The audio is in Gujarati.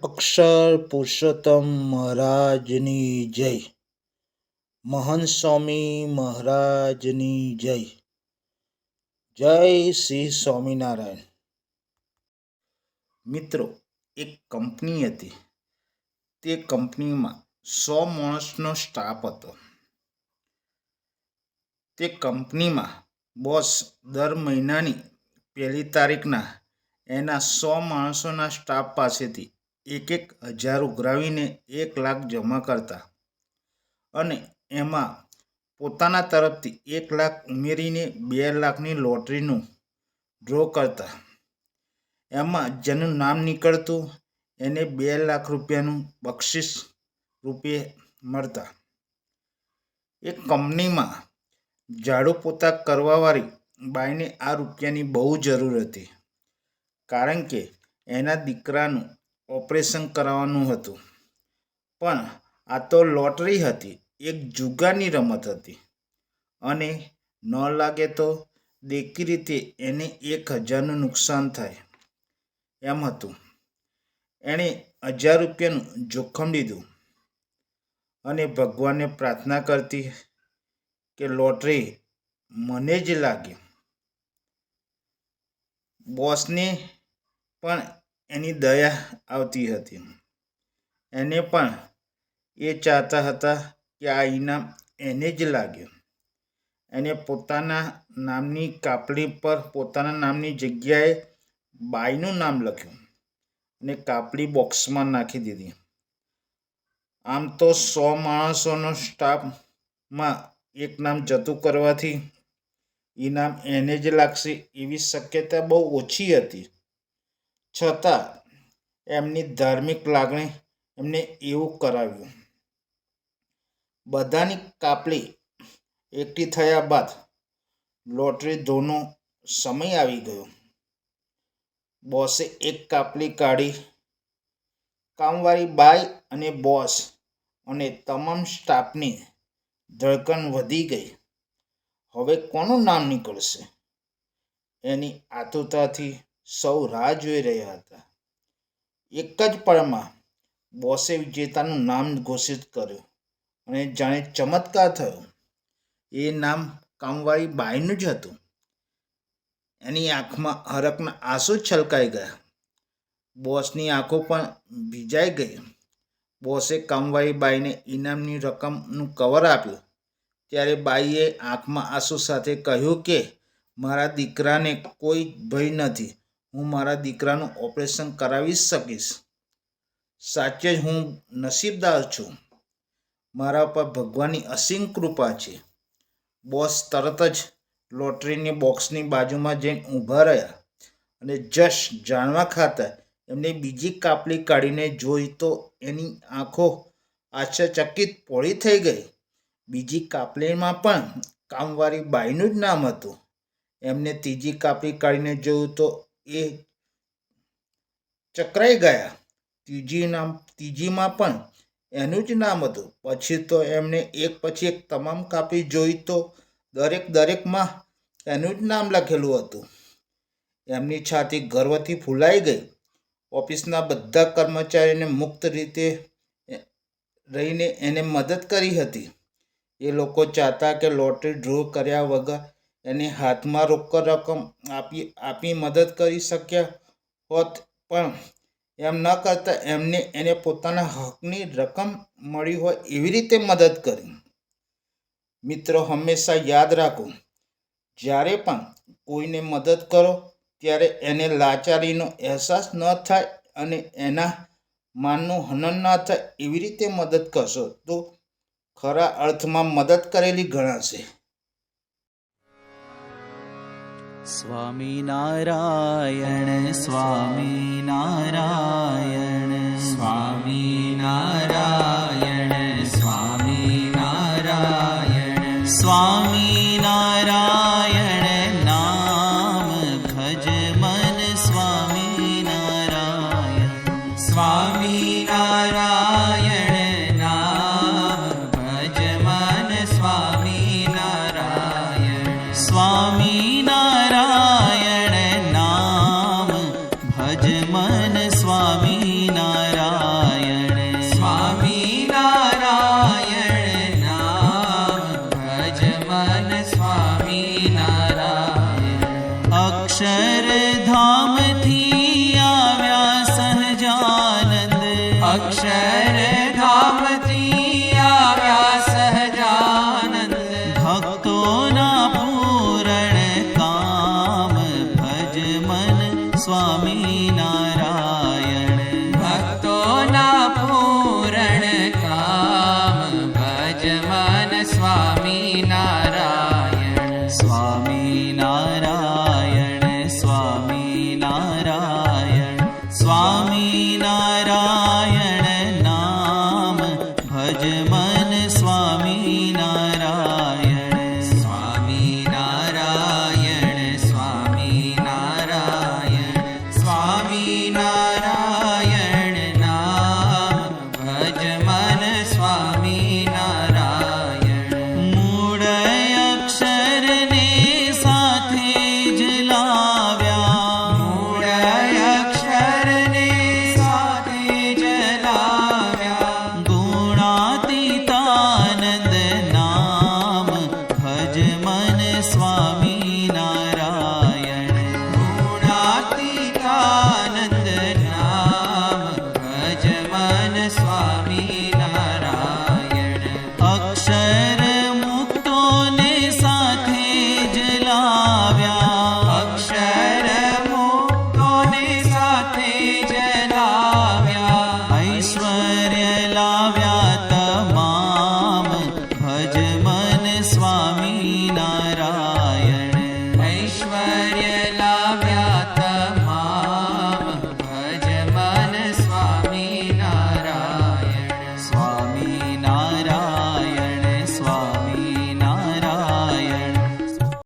અક્ષર પુરુષોત્તમ મહારાજની જય. મહંત સ્વામી મહારાજની જય. જય શ્રી સ્વામિનારાયણ. મિત્રો, એક કંપની હતી. તે કંપનીમાં 100 માણસનો સ્ટાફ હતો. તે કંપનીમાં બોસ દર મહિનાની 1લી તારીખના એના 100 માણસોના સ્ટાફ પાસેથી 1,000 ઉઘરાવીને 1 લાખ જમા કરતા અને એમાં પોતાના તરફથી 1 લાખ ઉમેરીને 2 લાખની લોટરીનું ડ્રો કરતા. એમાં જેનું નામ નીકળતું એને 2 લાખ રૂપિયાનું બક્ષિસ રૂપે મળતા. એક કંપનીમાં ઝાડુ પોતા કરવાવાળી બાઈને આ રૂપિયાની બહુ જરૂર હતી, કારણ કે એના દીકરાનું ઓપરેશન કરાવવાનું હતું. પણ આ તો લોટરી હતી, એક જુગારની રમત હતી અને ન લાગે તો દેખી રીતે એને 1,000નું નુકસાન થાય એમ હતું. એણે 1,000 રૂપિયાનું જોખમ લીધું અને ભગવાનને પ્રાર્થના કરતી કે લોટરી મને જ લાગે. બોસને પણ એની દયા આવતી હતી. એને પણ એ ચાહતા હતા કે આ ઇનામ એને જ લાગ્યું. એને પોતાના નામની કાપલી પર પોતાના નામની જગ્યાએ બાઈનું નામ લખ્યું અને કાપલી બોક્સમાં નાખી દીધી. આમ તો 100 માણસોનો સ્ટાફમાં એક નામ જતું કરવાથી ઇનામ એને જ લાગશે એવી શક્યતા બહુ ઓછી હતી. છતાં એમની ધાર્મિક લાગણી એમને એવું કરાવ્યું. બધાની કાપલી એકઠી થયા બાદ લોટરી ધોનો સમય આવી ગયો. બોસે એક કાપલી કાઢી. કામવાળી બાઈ અને બોસ અને તમામ સ્ટાફની ધડકન વધી ગઈ. હવે કોનું નામ નીકળશે એની આતુરતાથી સૌ રાહ જોઈ રહ્યા હતા. એક જ પળમાં બોસે વિજેતાનું નામ ઘોષિત કર્યું અને જાણે ચમત્કાર થયો. એ નામ કામવાળી બાઈનું જ હતું. એની આંખમાં હરખના આંસુ છલકાઈ ગયા. બોસની આંખો પણ ભીજાઈ ગઈ. બોસે કામવાળી બાઈને ઇનામની રકમનું કવર આપ્યું ત્યારે બાઈએ આંખમાં આંસુ સાથે કહ્યું કે મારા દીકરાને કોઈ ભય નથી. હું મારા દીકરાનું ઓપરેશન કરાવી શકીશ. સાચે જ હું નસીબદાર છું. મારા પર ભગવાનની અસીમ કૃપા છે. બોસ તરત જ લોટરીની બોક્સની બાજુમાં જઈને ઊભા રહ્યા અને જશ જાણવા ખાતર એમને બીજી કાપલી કાઢીને જોઈ તો એની આંખો આશ્ચર્યચકિત પહોળી થઈ ગઈ. બીજી કાપલીમાં પણ કામવાળી બાઈનું જ નામ હતું. એમને ત્રીજી કાપલી કાઢીને જોયું તો એ ચકરાઈ ગયા. ત્રીજીમાં પણ એનું જ નામ હતું. પછી તો એમણે એક પછી એક તમામ કાપલી જોઈ તો દરેકમાં એનું જ નામ લખેલું હતું. એમની છાતી ગર્વથી ફૂલાઈ ગઈ. ઓફિસના બધા કર્મચારીઓને મુક્ત રીતે રહીને એને મદદ કરી હતી. એ લોકો ચાહતા કે લોટરી ડ્રો કર્યા વગર એને હાથમાં રોકડ રકમ આપી મદદ કરી શક્યા હોત, પણ એમ ન કરતા એમને એને પોતાના હકની રકમ મળી હોય એવી રીતે મદદ કરી. મિત્રો, હંમેશા યાદ રાખો, જ્યારે પણ કોઈને મદદ કરો ત્યારે એને લાચારીનો અહેસાસ ન થાય અને એના માનનું હનન ન થાય એવી રીતે મદદ કરશો તો ખરા અર્થમાં મદદ કરેલી ગણાશે. સ્વામિનારાયણ સ્વામિનારાયણ સ્વામિનારાયણ સ્વામિનારાયણ સ્વામિનારાયણ નામ ભજ મન સ્વામિનારાયણ સ્વામિનારાયણ નામ ભજ મન સ્વામિનારાયણ સ્વામિનારાયણ નામ ભજ મન સ્વામિનારાયણ. નારાયણ